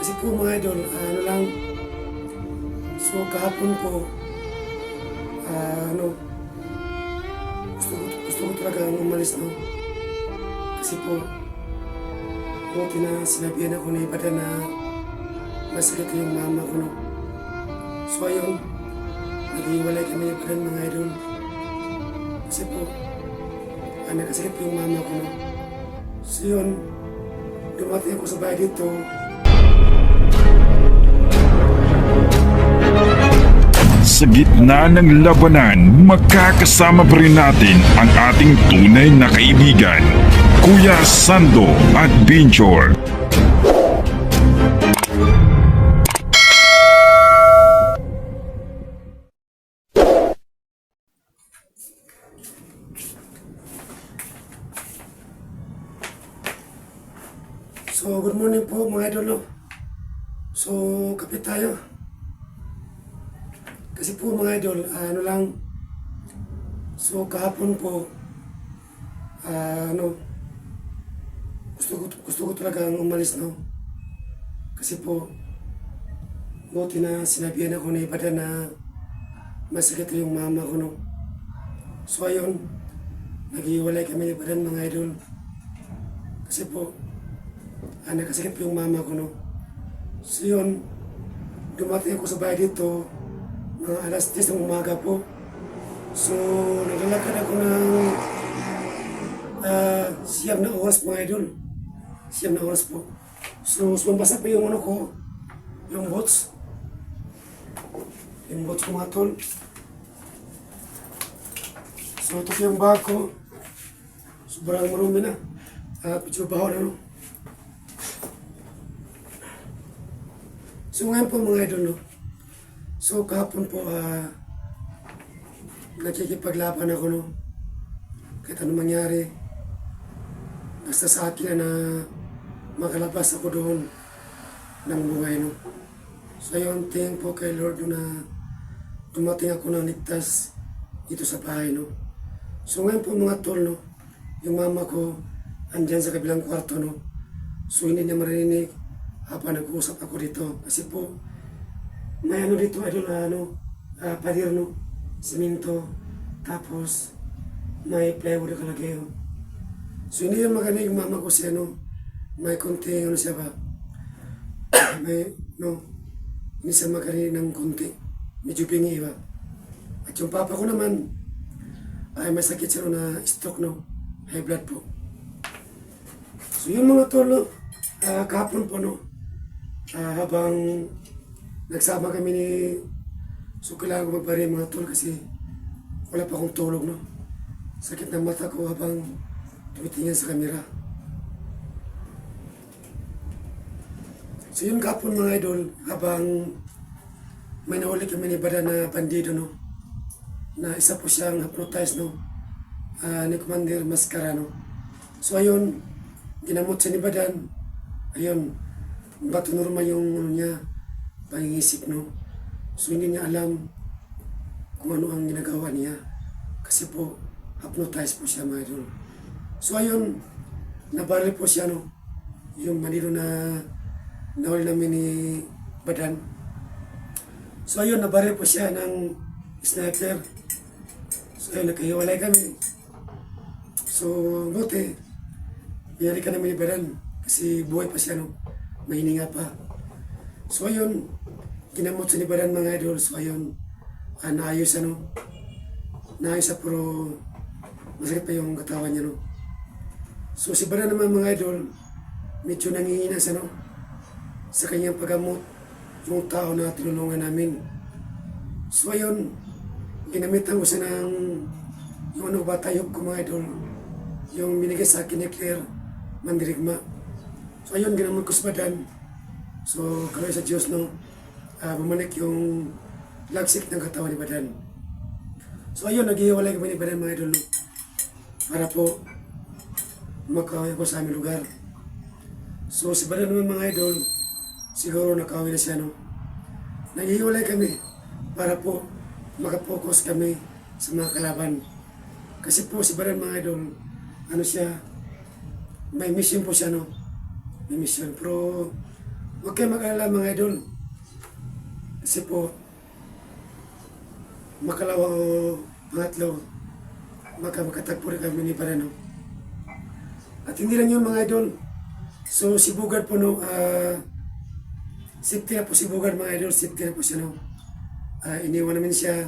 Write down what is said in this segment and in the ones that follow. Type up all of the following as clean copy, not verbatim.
Kasi po mga idol, ano lang, so kahapon po, ano, gusto ko talaga umalis, no? Kasi po, buti na sinabihan ako ni Bada na masakit yung mama ko, no? So ayun, nag-iwalay kami ni Bada mga idol. Kasi po, nagkasakit po yung mama ko, no? So yun, dumating ako sa bahay dito. Sa gitna ng labanan, magkakasama pa rin natin ang ating tunay na kaibigan, Kuya Sando Adventure. So good morning po mga idol, no? So kape tayo. Kasi po mga idol, ano lang, so kahapon po, ano, gusto ko talaga umalis, no? Kasi po, buti na sinabihan ako ni Bada na masakit yung mama ko, no? So ayun, nag-iwalay kami ni Bada mga idol. Kasi po, nagkasakit po yung mama ko, no? So yun, dumating ako sa bahay dito, mga alas 10 ng umaga po. So, naglalakad ako ng siyam na oras mga idol. Siyam na oras po. So, sumabasa pa yung ano ko, yung boots. Yung boots ko mga tol. So, ito po yung bag ko. Sobrang marumi na. Medyo baho na, no? So, ngayon po mga idol, no? So kahapon po, nakikipaglaban ako, no? Kahit ano mangyari, basta sa akin na makalabas ako doon ng buhay, no? So ayun, tingin po kay Lord na dumating ako ng ligtas dito sa bahay, no? So ngayon po mga tol, no? Yung mama ko andyan sa kabilang kwarto, no? So hindi niya marinig habang nag-uusap ako dito. Kasi po, may ano dito, idol, pader, no? Siminto, tapos may plywood na kalagay, oh. So hindi yan maganda yung mama ko siya, no? May konting, ano siya ba? May, no? Hindi siya maganda ng konti. Medyo bingi, ba? At yung papa ko naman, ay may sakit siya na stroke, no? High blood po. So yun mga tol, no? Kahapon po, no? Habang nagsama kami ni... So kailangan ko magpare mga tol kasi wala pa akong tulog, no? Sakit ng mata ko habang tumitingin sa kamera. So yun kahapon mga idol, habang may nahuli kami ni Bada na bandido, no? Na isa po siyang hypnotized, no? Ni Commander Mascara, no? So ayun, ginamot siya ni Badan. Ayun, bato normal yung ano niya, pangingisip, no? So hindi niya alam kung ano ang ginagawa niya. Kasi po, hypnotized po siya mga idol. So ayun, nabaril po siya, no? Yung manilo na nahuli namin ni Badan. So ayun, nabaril po siya ng sniper. So ayun, nagkahiwalay kami. So buti, binalikan namin ni Badan kasi buhay pa siya, no? May hininga pa. So ayun, ginamot sa ni Badan mga idol. So ayun, naayos, ano? Naayos siya pero masakit pa yung katawan niya, no? So si Badan naman mga idol, medyo nangihina siya, no? Sa kanyang paggamot yung tao na tinulungan namin. So ayun, ginamitan ko siya ng yung ano ba, tayog ko mga idol, yung binigay sa akin ni Claire Mandirigma. So ayun, ginamot ko sa Badan. So kaloy sa Diyos, no? Bumalik yung lagsik ng katawan ni Badan. So ayun, naghihiwalay kami ni Badan mga idol, no? Para po makawin ko sa aming lugar. So si Badan naman mga idol, siguro nakawin na siya, no? Naghihiwalay kami para po makapokus kami sa mga kalaban. Kasi po si Badan mga idol, ano siya, may mission po siya, no? May mission. Pero Huwag kayo mag-alala mga idol. Kasi po, makalawa o pangatlo, makatagpo rin kami ni Parano. At hindi lang yun mga idol. So si Bugard po no, safety na po si Bugard mga idol, safety na po siya no. Iniwan namin siya.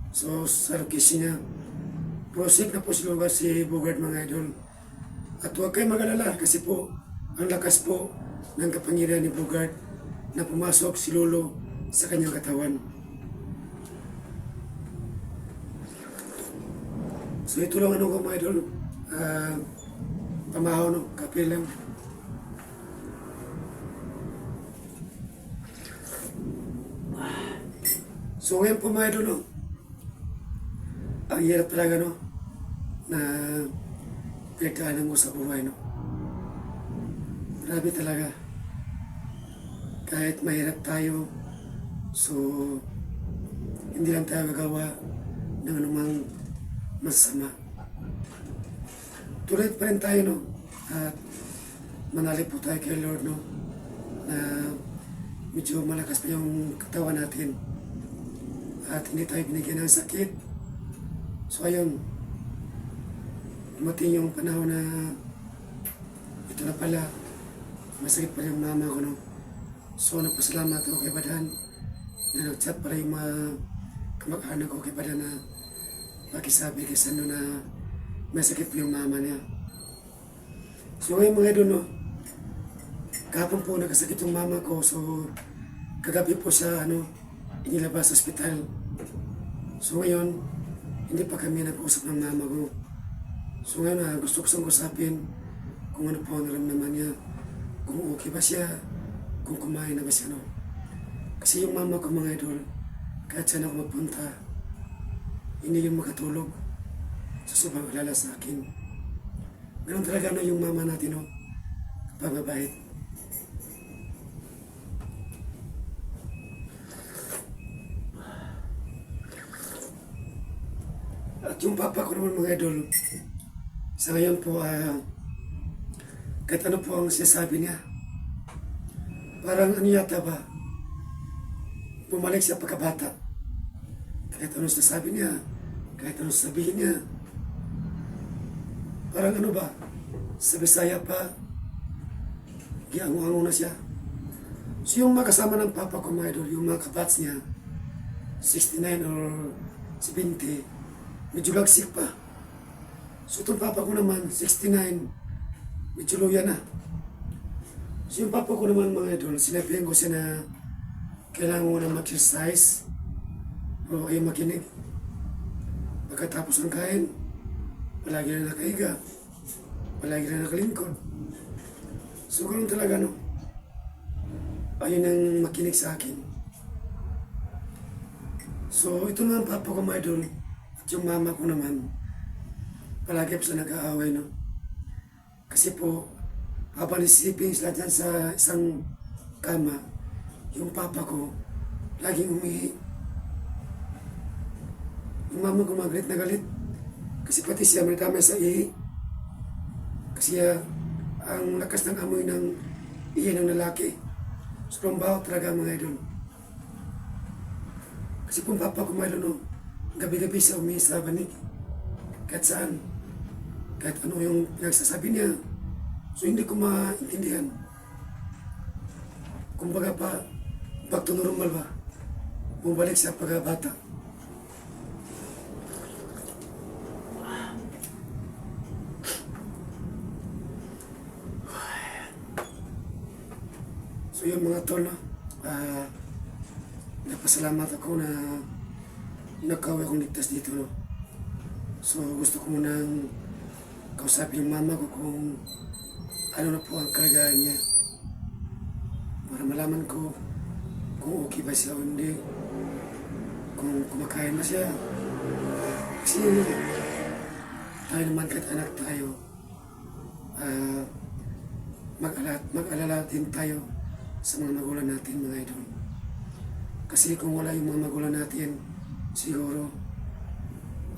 So sa location niya. Pero safe na po si Bugard mga idol. At huwag kayo mag-alala kasi po, ang lakas po ng kapangyarihan ni Bugard na pumasok si Lolo sa kanyang katawan. So ito lang ano ko mga idol, pamahaw no, kape lang. So ngayon po mga idol no, ang hirap talaga no, na pinagdaanan ko sa buhay no. Grabe talaga. Kahit mahirap tayo, so hindi lang tayo gagawa ng anumang masama. Tuloy pa rin tayo, no? At manalig po tayo kay Lord, no? Na medyo malakas pa yung katawan natin. At hindi tayo binigyan ng sakit. So ayun, dumating yung panahon na ito na pala, masakit pa yung mama ko, no? So nagpasalamat ako kay Badan na nag-chat pala yung mga kamag-anak ko kay Badan na pakisabi kay Sando na may sakit po yung mama niya. So ngayon mga idol, no, kahapon po nagkasakit yung mama ko. So kagabi po siya inilabas sa ospital. So ngayon hindi pa kami nag-usap ng mama ko. So ngayon gusto ko siyang usapin kung ano po ang naramdaman niya, kung okay ba siya, kung kumain na ba siya, no? Kasi yung mama ko mga idol, kahit saan ako magpunta, hindi yung makatulog sa sobrang alala sa akin. Ganun talaga na yung mama natin, no? Kapag mabait. At yung papa ko naman mga idol, sa ngayon po, kahit ano po ang sinasabi niya, parang ano yata ba, bumalik siya pagkabata. Kahit ano sinasabi niya, kahit ano sabihin niya, parang ano ba, sa Bisaya pa, giango-ango na siya. So yung mga kasama ng papa ko mga idol, yung mga kabats niya, 69 or 70, medyo lagsik pa. So itong papa ko naman, 69, medyo luya na. So yung papa ko naman mga idol, sinabihan ko siya na kailangan mo na mag-exercise o ayaw makinig. Pagkatapos ng kain, palagi na nakahiga, palagi na nakalingkod. So ganoon talaga no, ayun ang makinig sa akin. So ito naman papa ko mga idol, at yung mama ko naman, palagi po sa nag-aaway no. Kasi po, habang isipin sila dyan sa isang kama, yung papa ko, laging umihi. Yung mama ko magalit na galit. Kasi pati siya may tama sa ihi. Kasi ang lakas ng amoy ng ihi ng lalaki. So ang baho talaga mga idol. Kasi kung papa ko mga idol, no, gabi-gabi siya umihi sa banig. Kahit saan. Kahit ano yung pinagsasabi niya. So hindi ko maintindihan. Kumbaga pa, back to normal ba? Bumalik sa pagkabata. So yung mga tol, no? Napasalamat ako na nagkawi akong ligtas dito, no? So gusto ko munang kausapin yung mama ko kung ano na po ang kalagayan niya, para malaman ko kung okay ba siya o hindi, kung kumakain ba siya. Kasi tayo naman kahit anak tayo, mag-alala din tayo sa mga magulang natin mga idol. Kasi kung wala yung mga magulang natin, siguro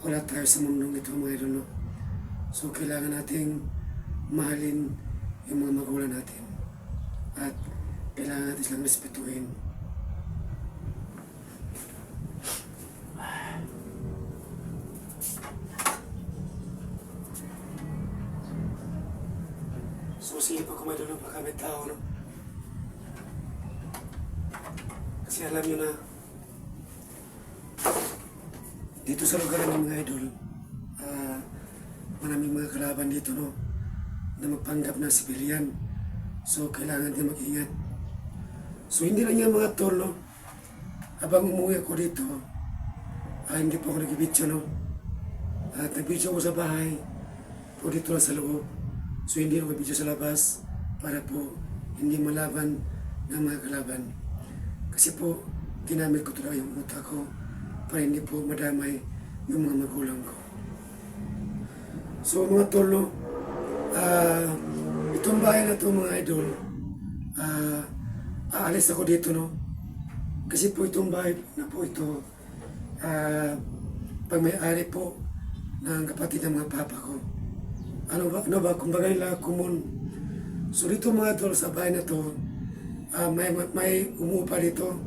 wala tayo sa mundong ito mga idol, no? So kailangan nating mahalin yung mga magulang natin. At kailangan natin silang respetuhin. So, sige pa kumain doon pa kami tao, no? Kasi alam nyo na, dito sa lugar ng mga idol, maraming mga kalaban dito, no? Na magpanggap na civilian. So, kailangan din mag-ingat. So, hindi lang yung mga tol, no? Habang umuwi ako dito, hindi po ako nag-video, no? At nag-video ko sa bahay, po dito lang sa loob. So, hindi ako nag-video sa labas para po hindi malaban ng mga kalaban. Kasi po, ginamit ko talaga yung utak ko para hindi po madamay yung mga magulang ko. So, mga tol, no? Itong bahay na ito, mga idol, aalis ako dito, no? Kasi po itong bahay na po ito, pag may-ari po ng kapatid ng mga papa ko. Ano ba, kumbaga nila, common. So dito mga idol, sa bahay na to, may umupa dito.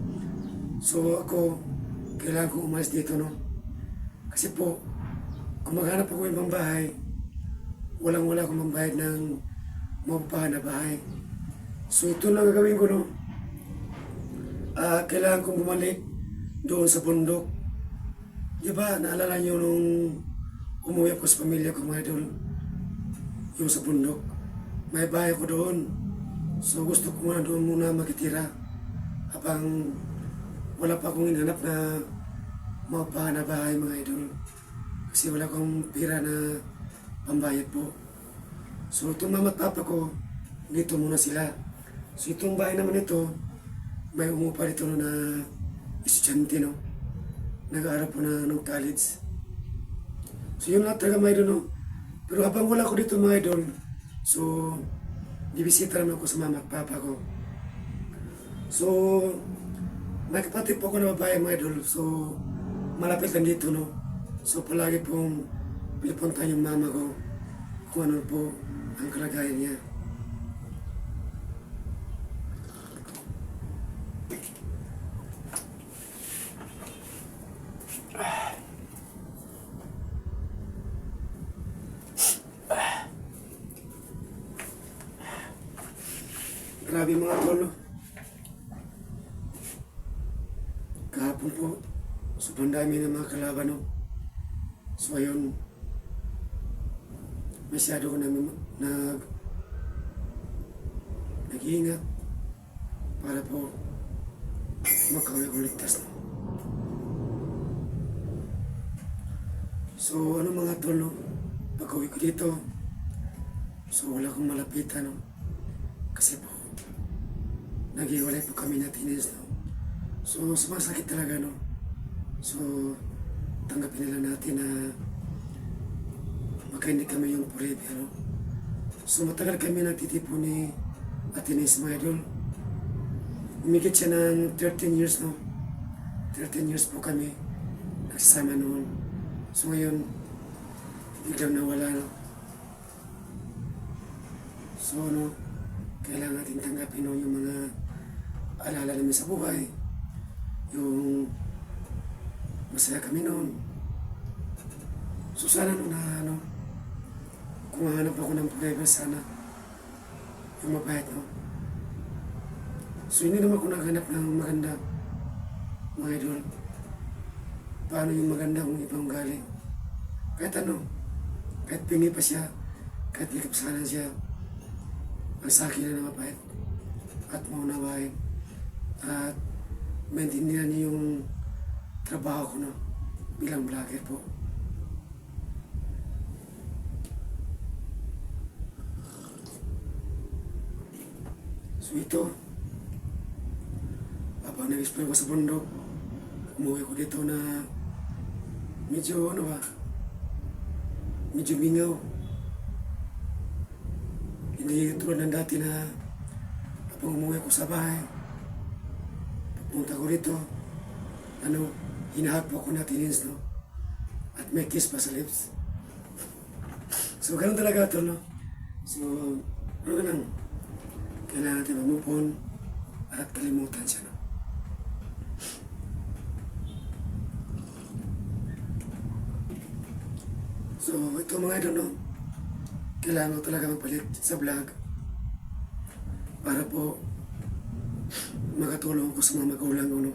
So ako, kailangan ko umalis dito, no? Kasi po, kung maghanap ako ibang bahay, walang-wala akong mambayad ng mapupahan na bahay. So ito lang gagawin ko, no? Kailangan kong bumalik doon sa bundok. Diba, naalala nyo nung umuwi ako sa pamilya ko, mga idol, yung sa bundok. May bahay ko doon. So gusto ko muna doon muna makitira habang wala pa akong hinanap na mapupahan na bahay, mga idol. Kasi wala akong pira na pambayad po. So itong mama at papa ko, dito muna sila. So itong bahay naman ito, may umupa dito no, na estudyante, no? Nag-aaral po na ng college. So yun lang talaga, mga idol, no? Pero habang wala ko dito, mga idol, so bibisita naman ako sa mama at papa ko. So may kapatid po ako na babae, mga idol. So malapit lang dito, no? So palagi pong pinipuntahan yung mama ko kung ano po ang kalagayan niya. Grabe, mga tol, no? Kahapon po, sobrang dami ng mga kalaban, no? So ayun, masyado ko nag-iingat para po makauwi ko ligtas, no? So ano, mga tol, no? Pag-uwi ko dito, so wala akong malapitan, no? Kasi po, nag-iwalay po kami na teenage, no? So sumasakit talaga, no? So tanggapin nila natin na magkaindi kami yung forever, no? So matagal kami nagtitipo ni Atenes, mga idol. Umigit siya ng 13 years, no? 13 years po kami nagsasama noon. So ngayon, biglang nawala, no? So ano, kailangan natin tanggapin, no, yung mga alala namin sa buhay. Yung masaya kami noon. So sana no, na ano, kung hanap ako ng forever, sana yung mabait, no? So hindi naman ako naghanap ng maganda, mga idol. Paano yung maganda kung ibang galing? Kahit ano, kahit pingi pa siya, kahit may kapsanan siya, ang sa akin na mabait at maunawain at maintindihan niyo yung trabaho ko, no, bilang vlogger po. So ito, habang nag-explore ko sa bundok, umuwi ko dito na medyo ano ba, medyo mingaw. Hindi tulad ng dati na habang umuwi ko sa bahay, pagpunta ko rito, ano, hinahagpo ko na teens, no? At may kiss pa sa lips. So ganun talaga ito, no? So, ano ka lang, kailangan natin mag-move on at kalimutan siya. No? So ito mga idol, no? Kailangan ko talaga magpalit sa vlog para po makatulong ko sa mga magulang ko. No?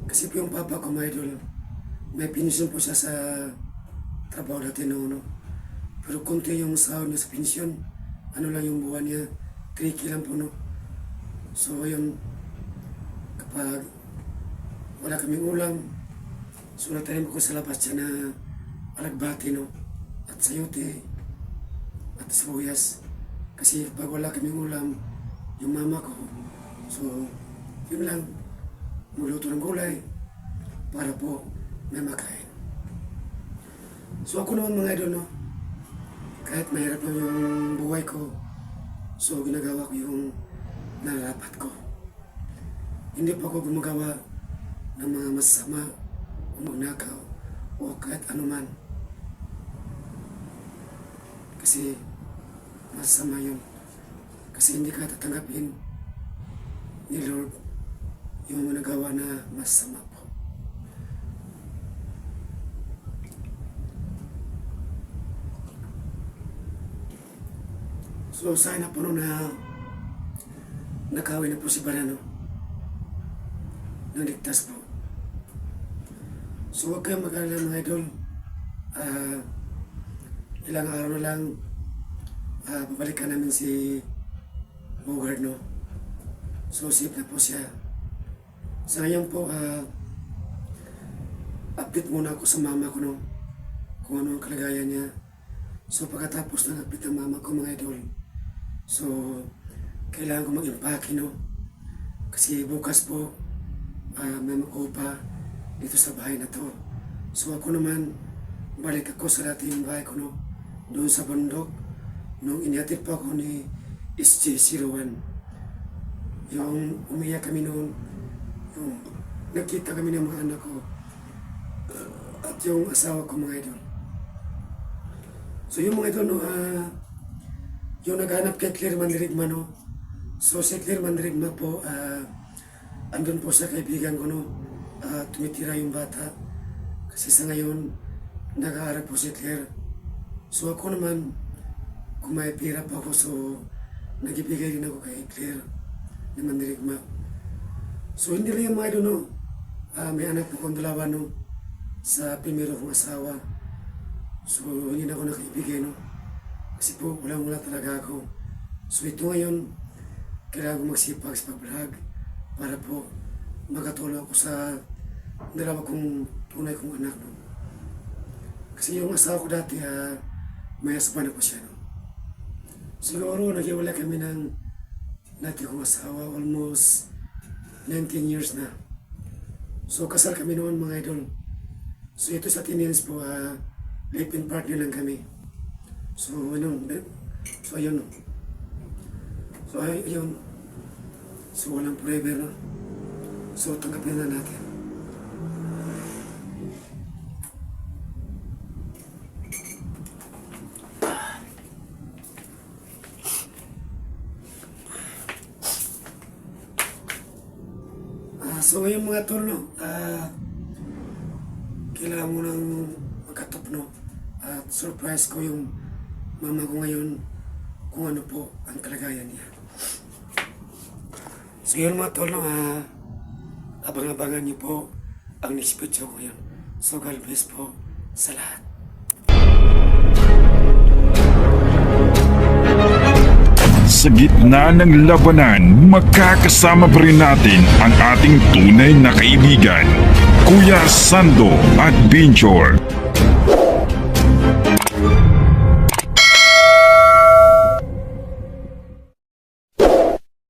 Kasi po yung papa ko mga idol, may pensyon po siya sa trabaho dati no? Pero konti yung sahod niya sa pensyon. Ano lang yung buwan niya, 3K lang po, no? So, yun, kapag wala kaming ulam, so natanim ko sa labas siya na alagbati, no? At sayote, at sibuyas. Kasi pag wala kaming ulam, yung mama ko, so, yun lang, magluto ng gulay para po may makain. So, ako naman mga idol, no? Kahit mahirap lang yung buhay ko, so ginagawa ko yung nararapat ko. Hindi pa ako gumagawa ng mga masama o magnakaw o kahit anuman. Kasi masama yun. Kasi hindi ka tatanggapin ni Lord yung nagawa na masama po. So sana po na nakawin na po si Barano. Naligtas po. So huwag kayong mag-alala mga idol. Ilang araw na lang babalikan namin si Bogard, no? So safe na po siya. Sa ngayon po, update muna ako sa mama ko, no? Kung ano ang kalagayan niya. So pagkatapos ng update ng mama ko mga idol, so, kailangan ko mag-impake, no? Kasi bukas po, may makuha dito sa bahay na to. So, ako naman, balik ako sa dati yung bahay ko, no? Doon sa bundok, nung inihatid pa ako ni SJ01. Yung umiyak kami noon, yung nakita kami ng mga anak ko, at yung asawa ko mga idol. So, yung mga idol, no, yung naghanap kay Claire Mandirigma, no? So si Claire Mandirigma po, andun po sa kaibigan ko, no? Tumitira yung bata. Kasi sa ngayon, nag-aaral po si Claire. So ako naman, kung may pira pa ako, so nagibigay din ako kay Claire ni Mandirigma. So hindi lang yung mga idol, no? May anak po kong dalawa, no? Sa primero kong asawa. So hindi na ako nakaibigay, no? Kasi po, wala talaga ako. So ito ngayon, kailangan ko magsipag sa pag-vlog para po makatulong ako sa dalawa kong tunay kong anak. No? Kasi yung asawa ko dati, may husband ako siya. No? Siguro, nag-iwala kami ng dati kong asawa, almost 19 years na. So kasal kami noon mga idol. So ito sa Tinians po, live-in partner lang kami. So, ayun. So, ayun. So, ayun. So, walang forever, no? So, tanggapin na natin. So, ngayon mga tol, no? Kailangan mo nang magkatop, no? At surprise ko yung mama ko ngayon kung ano po ang kalagayan niya. So yun mga tol, no, abang-abangan niyo po ang next video ko yun. So God bless po sa lahat. Sa gitna ng labanan, magkakasama pa rin natin ang ating tunay na kaibigan, Kuya Sando at Binchor.